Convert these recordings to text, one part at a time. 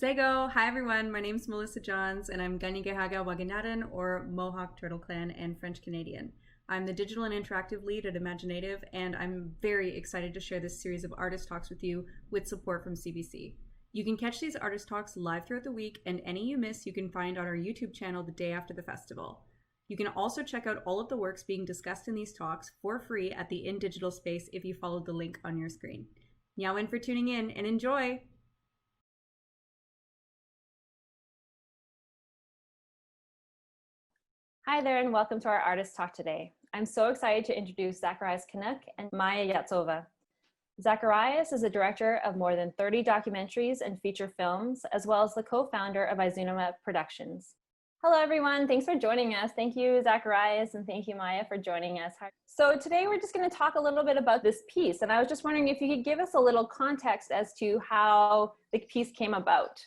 Sego, hi everyone. My name's Melissa Johns, and I'm Ganigehaga Waganadan, or Mohawk Turtle Clan, and French Canadian. I'm the digital and interactive lead at imagineNATIVE, and I'm very excited to share this series of artist talks with you with support from CBC. You can catch these artist talks live throughout the week, and any you miss you can find on our YouTube channel the day after the festival. You can also check out all of the works being discussed in these talks for free at the In Digital space if you followed the link on your screen. Now in for tuning in, and enjoy! Hi there, and welcome to our Artist Talk today. I'm so excited to introduce Zacharias Kunuk and Maia Iotzova. Zacharias is a director of more than 30 documentaries and feature films, as well as the co-founder of Inuit Productions. Hello, everyone. Thanks for joining us. Thank you, Zacharias, and thank you, Maia, for joining us. So today we're just going to talk a little bit about this piece, and I was just wondering if you could give us a little context as to how the piece came about.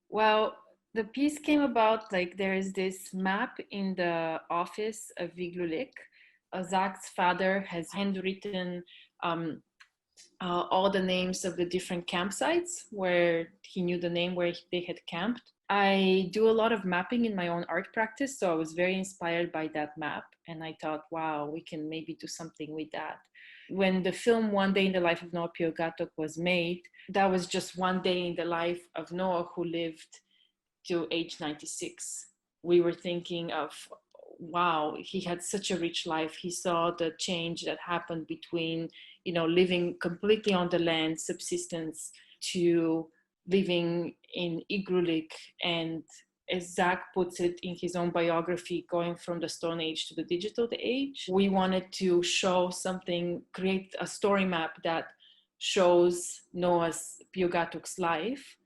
Well, the piece came about, there is this map in the office of Inuit. Zach's father has handwritten all the names of the different campsites where he knew the name where they had camped. I do a lot of mapping in my own art practice, so I was very inspired by that map, and I thought, wow, we can maybe do something with that. When the film One Day in the Life of Noah Piugattuk was made, that was just one day in the life of Noah, who lived to age 96. We were thinking of, wow, he had such a rich life. He saw the change that happened between, living completely on the land, subsistence, to living in Inuit, and as Zach puts it in his own biography, going from the Stone Age to the digital age. We wanted to show something, create a story map that shows Noah's Piugattuk's life,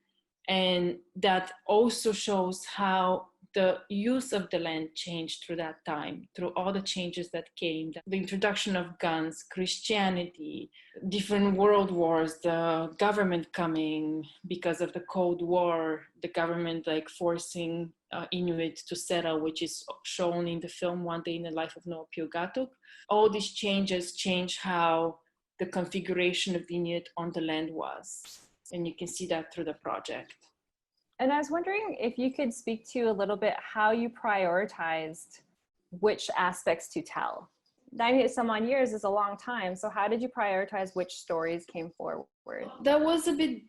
and that also shows how the use of the land changed through that time, through all the changes that came, the introduction of guns, Christianity, different world wars, the government coming because of the Cold War, the government forcing Inuit to settle, which is shown in the film One Day in the Life of Noah Piugattuk. All these changes change how the configuration of Inuit on the land was. And you can see that through the project. And I was wondering if you could speak to a little bit how you prioritized which aspects to tell. 90 some odd years is a long time. So how did you prioritize which stories came forward? That was a bit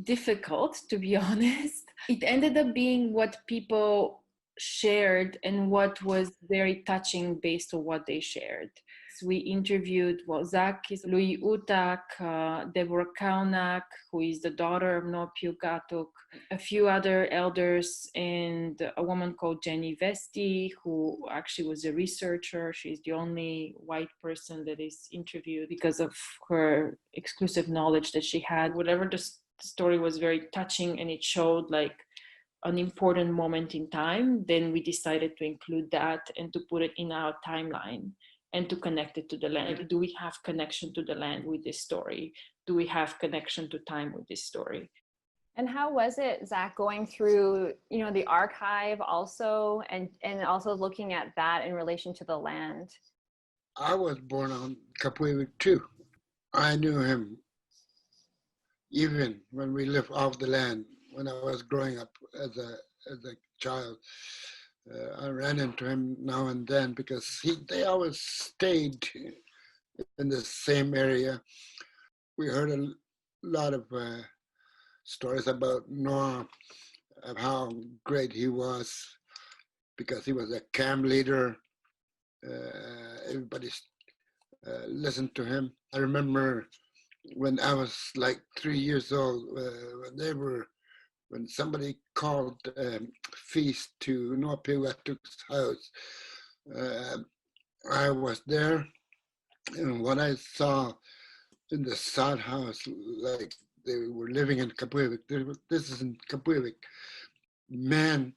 difficult, to be honest. It ended up being what people shared and what was very touching based on what they shared. We interviewed, Zach is Louis Utak, Deborah Kaunak, who is the daughter of Noah Piugattuk, a few other elders, and a woman called Jenny Vesti, who actually was a researcher. She's the only white person that is interviewed because of her exclusive knowledge that she had. Whatever the story was very touching, and it showed an important moment in time, then we decided to include that and to put it in our timeline and to connect it to the land. Do we have connection to the land with this story? Do we have connection to time with this story? And how was it, Zach, going through, the archive also, and also looking at that in relation to the land? I was born on Kapuiwik too. I knew him even when we lived off the land. When I was growing up as a child, I ran into him now and then because they always stayed in the same area. We heard a lot of stories about Noah, of how great he was because he was a camp leader. Everybody listened to him. I remember when I was 3 years old, when somebody called feast to Noah Piugattuk's house, I was there, and what I saw in the sod house, they were living in Kapuiwik. This is in Kapuiwik. Men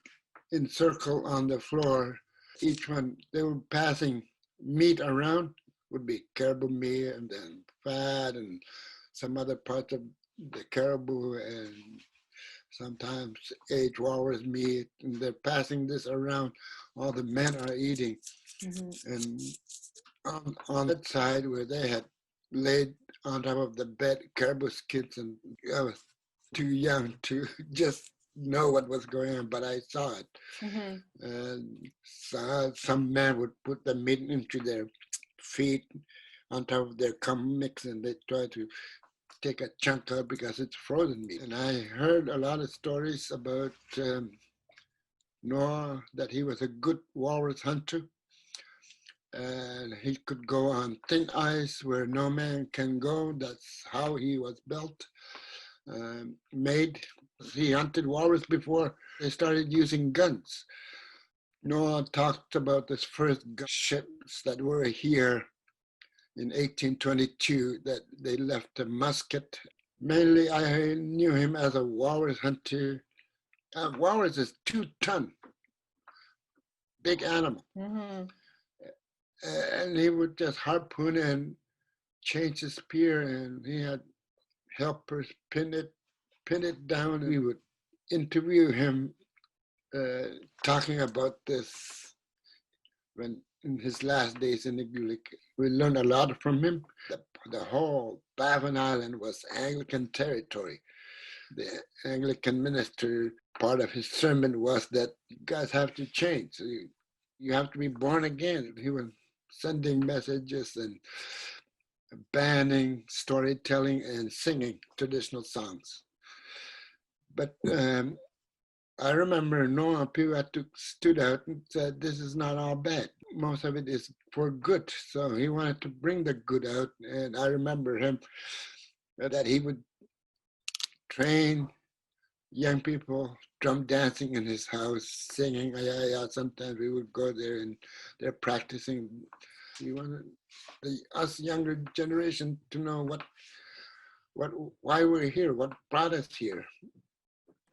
in circle on the floor. Each one, they were passing meat around, would be caribou meat and then fat and some other parts of the caribou, and sometimes aged walrus meat, and they're passing this around. All the men are eating. Mm-hmm. And on that side where they had laid on top of the bed caribou skins, and I was too young to just know what was going on, but I saw it. And saw some man would put the meat into their feet on top of their comics, and they try to take a chunk out because it's frozen meat. And I heard a lot of stories about Noah, that he was a good walrus hunter, and he could go on thin ice where no man can go. That's how he was built, made. He hunted walrus before they started using guns. Noah talked about this first ships that were here in 1822, that they left a musket. Mainly, I knew him as a walrus hunter. Walrus is 2-ton, big animal. And he would just harpoon and change his spear, and he had helpers pin it down. We would interview him, talking about this when in his last days in Inuit. We learned a lot from him. The whole Baffin Island was Anglican territory. The Anglican minister, part of his sermon was that you guys have to change. So you have to be born again. He was sending messages and banning storytelling and singing traditional songs. But I remember Noah Piugattuk stood out and said, this is not all bad. Most of it is for good. So he wanted to bring the good out. And I remember him that he would train young people drum dancing in his house, singing. Sometimes we would go there and they're practicing. We wanted us younger generation to know why we're here, what brought us here.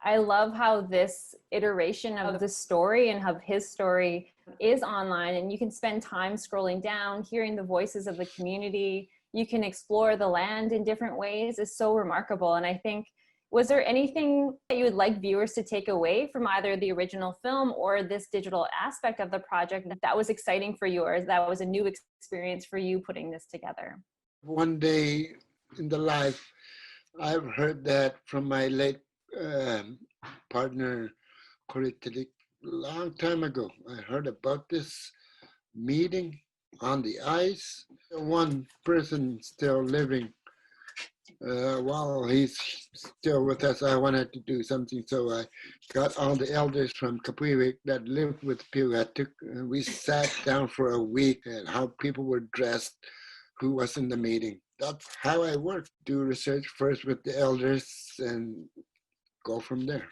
I love how this iteration of the story and of his story is online, and you can spend time scrolling down, hearing the voices of the community. You can explore the land in different ways. It's so remarkable. And I think, was there anything that you would like viewers to take away from either the original film or this digital aspect of the project that was exciting for you, or that was a new experience for you putting this together? One day in the life, I've heard that from my late partner, Coritilik, a long time ago. I heard about this meeting on the ice. One person still living, while he's still with us, I wanted to do something, so I got all the elders from Kapuiwik that lived with Piugattuk, and we sat down for a week and how people were dressed, who was in the meeting. That's how I work. Do research first with the elders and go from there.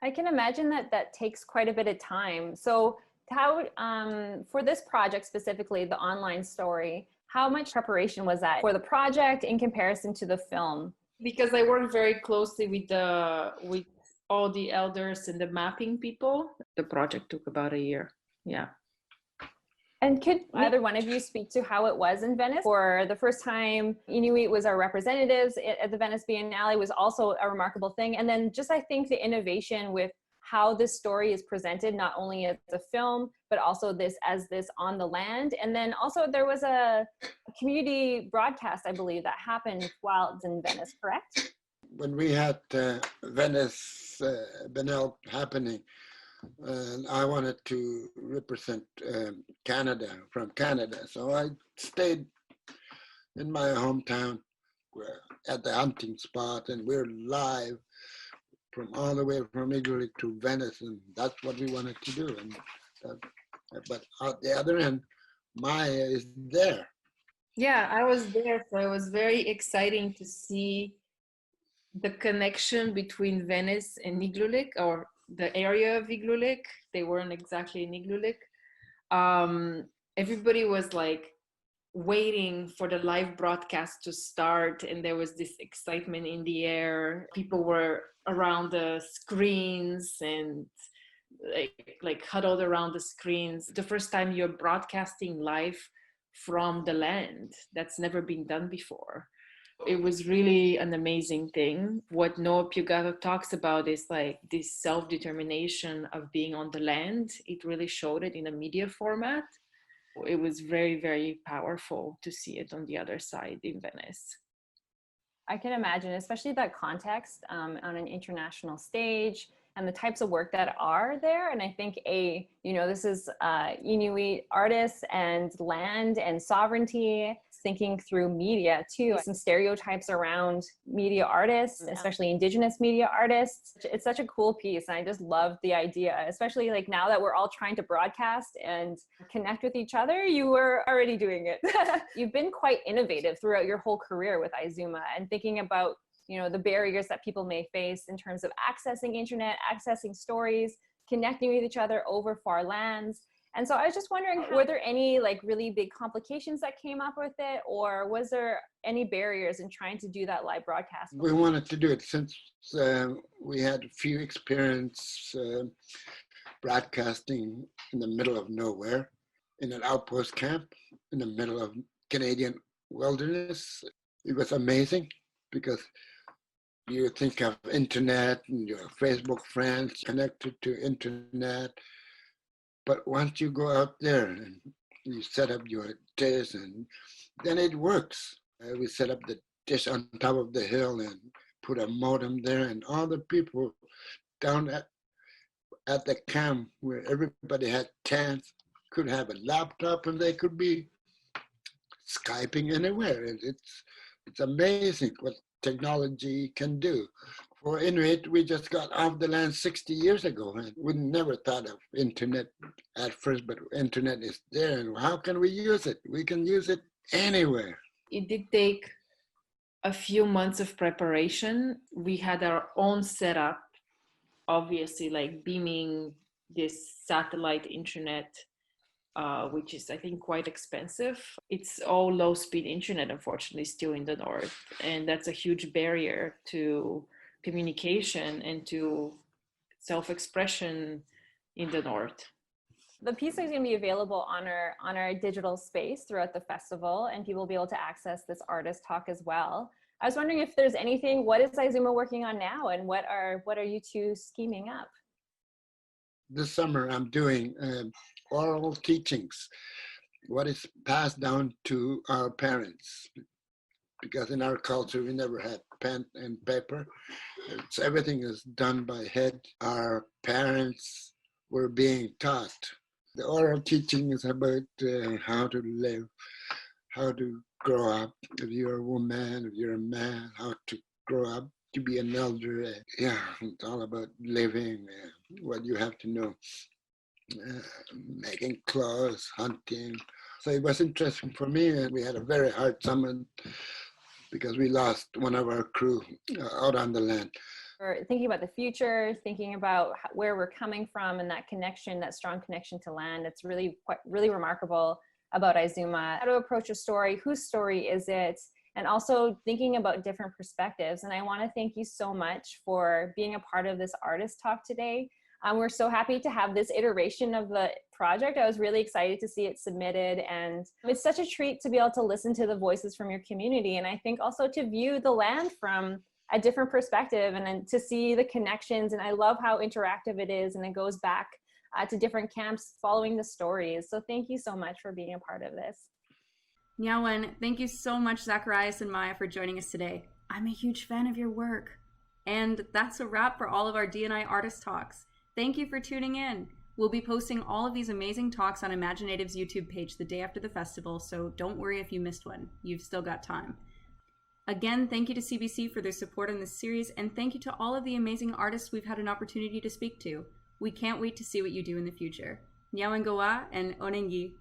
I can imagine that takes quite a bit of time. So how, for this project specifically, the online story, how much preparation was that for the project in comparison to the film? Because I work very closely with all the elders and the mapping people, the project took about a year. Yeah. And could either one of you speak to how it was in Venice? For the first time, Inuit was our representatives at the Venice Biennale was also a remarkable thing. And then just, I think, the innovation with how this story is presented, not only as a film, but also this on the land. And then also there was a community broadcast, I believe, that happened while it's in Venice, correct? When we had Venice Biennale happening, and I wanted to represent Canada from Canada. So I stayed in my hometown at the hunting spot, and we're live from all the way from Inuit to Venice, and that's what we wanted to do. And but at the other end, Maia is there. Yeah, I was there, so it was very exciting to see the connection between Venice and Igloolik, or the area of Igloolik. They weren't exactly in Igloolik. Everybody was like waiting for the live broadcast to start, and there was this excitement in the air. People were around the screens and like huddled around the screens. The first time you're broadcasting live from the land, that's never been done before. It was really an amazing thing. What Noah Piugattuk talks about is like this self-determination of being on the land. It really showed it in a media format. It was very, very powerful to see it on the other side in Venice. I can imagine, especially that context on an international stage and the types of work that are there. And I think this is Inuit artists and land and sovereignty, thinking through media too, some stereotypes around media artists, especially Indigenous media artists. It's such a cool piece. And I just love the idea, especially like now that we're all trying to broadcast and connect with each other, you were already doing it. You've been quite innovative throughout your whole career with Izuma and thinking about the barriers that people may face in terms of accessing internet, accessing stories, connecting with each other over far lands. And so I was just wondering, were there any like really big complications that came up with it, or was there any barriers in trying to do that live broadcast? We wanted to do it since we had few experience broadcasting in the middle of nowhere, in an outpost camp, in the middle of Canadian wilderness. It was amazing because you think of internet and your Facebook friends connected to internet. But once you go out there and you set up your dish, and then it works. We set up the dish on top of the hill and put a modem there, and all the people down at the camp where everybody had tents could have a laptop and they could be Skyping anywhere. It's amazing what technology can do. For Inuit, we just got off the land 60 years ago, and we never thought of internet at first, but internet is there, and how can we use it? We can use it anywhere. It did take a few months of preparation. We had our own setup, obviously, like beaming this satellite internet, which is, I think, quite expensive. It's all low-speed internet, unfortunately, still in the north, and that's a huge barrier to communication and to self-expression in the north. The piece is going to be available on our digital space throughout the festival, and people will be able to access this artist talk as well. I was wondering if there's anything, what is Izuma working on now, and what are you two scheming up? This summer I'm doing oral teachings, what is passed down to our parents. Because in our culture, we never had pen and paper. Everything is done by head. Our parents were being taught. The oral teaching is about how to live, how to grow up. If you're a woman, if you're a man, how to grow up to be an elder. Yeah, it's all about living, what you have to know, making clothes, hunting. So it was interesting for me, and we had a very hard summer because we lost one of our crew out on the land. Or thinking about the future, thinking about where we're coming from, and that connection, that strong connection to land. It's really remarkable about Izuma. How to approach a story, whose story is it, and also thinking about different perspectives. And I want to thank you so much for being a part of this artist talk today. We're so happy to have this iteration of the project. I was really excited to see it submitted, and it's such a treat to be able to listen to the voices from your community, and I think also to view the land from a different perspective and then to see the connections. And I love how interactive it is, and it goes back to different camps following the stories. So thank you so much for being a part of this. Nyawan, thank you so much, Zacharias and Maia, for joining us today. I'm a huge fan of your work. And that's a wrap for all of our D&I artist talks. Thank you for tuning in. We'll be posting all of these amazing talks on imagineNATIVE's YouTube page the day after the festival, so don't worry if you missed one. You've still got time. Again, thank you to CBC for their support on this series, and thank you to all of the amazing artists we've had an opportunity to speak to. We can't wait to see what you do in the future. Nyawan Goa and Onengi.